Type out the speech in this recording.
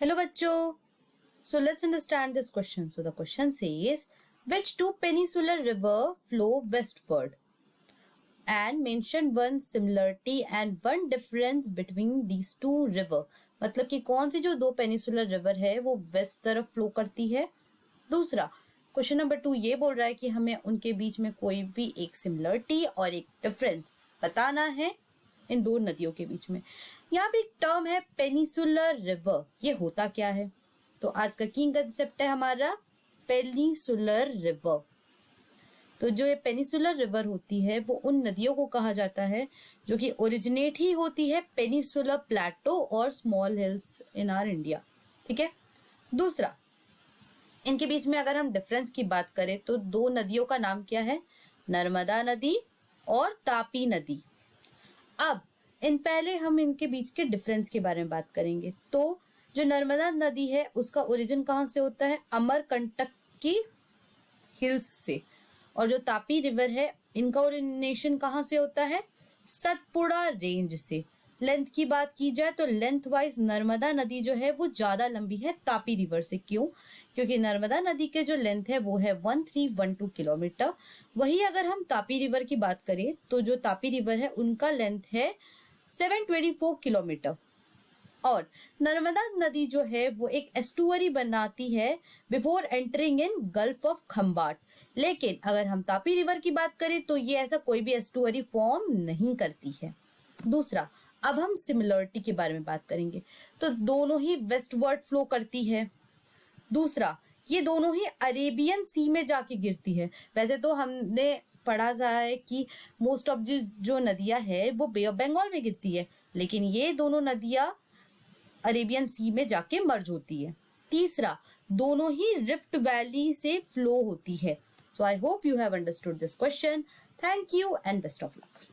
Hello bachcho. So let's understand this question. So the question says, which two peninsular river flow westward? And mention one similarity and one difference between these two river. मतलब कि कौन सी जो दो peninsular river है वो waste तरफ flow करती है. दूसरा क्वेश्चन नंबर 2 ये बोल रहा है कि हमें उनके बीच में कोई भी एक सिमिलरिटी और एक डिफरेंस बताना है इन दो नदियों के बीच में. यहाँ पे एक टर्म है पेनिसुलर रिवर. ये होता क्या है? तो आज का की कंसेप्ट है हमारा पेनिसुलर रिवर. तो जो ये पेनिसुलर रिवर होती है वो उन नदियों को कहा जाता है जो कि ओरिजिनेट ही होती है पेनिसुलर प्लेटो और small hills in our India. ठीक है. दूसरा, इनके बीच में अगर हम डिफरेंस की बात करें तो दो नदियों का नाम क्या है? नर्मदा नदी और तापी नदी. अब पहले हम इनके बीच के डिफरेंस के बारे में बात करेंगे. तो जो नर्मदा नदी है उसका ओरिजिन कहाँ से होता है? अमरकंटक की हिल्स से. और जो तापी रिवर है इनका ओरिजिनेशन कहाँ से होता है? सतपुड़ा रेंज से. लेंथ की बात की जाए तो लेंथ वाइज नर्मदा नदी जो है वो ज्यादा लंबी है तापी रिवर से. क्यों? क्योंकि नर्मदा नदी के जो लेंथ है वो है 1312 किलोमीटर. वही अगर हम तापी रिवर की बात करें तो जो तापी रिवर है उनका लेंथ है 724 किलोमीटर. और नर्मदा नदी जो है वो एक एस्टुअरी बनाती है before entering in gulf of Khambhat. लेकिन अगर हम तापी रिवर की बात करें तो ये ऐसा कोई भी एस्टुअरी फॉर्म नहीं करती है. दूसरा, अब हम सिमिलरिटी के बारे में बात करेंगे. तो दोनों ही वेस्टवर्ड फ्लो करती है. दूसरा, ये दोनों ही अरेबियन सी में जाके गिरती है. वैसे तो हमने पढ़ा था है कि मोस्ट ऑफ जो नदियां है वो बे ऑफ बंगाल में गिरती है, लेकिन ये दोनों नदियां अरेबियन सी में जाके मर्ज होती है. तीसरा, दोनों ही रिफ्ट वैली से फ्लो होती है. So I hope you have understood this question. Thank you and best of luck.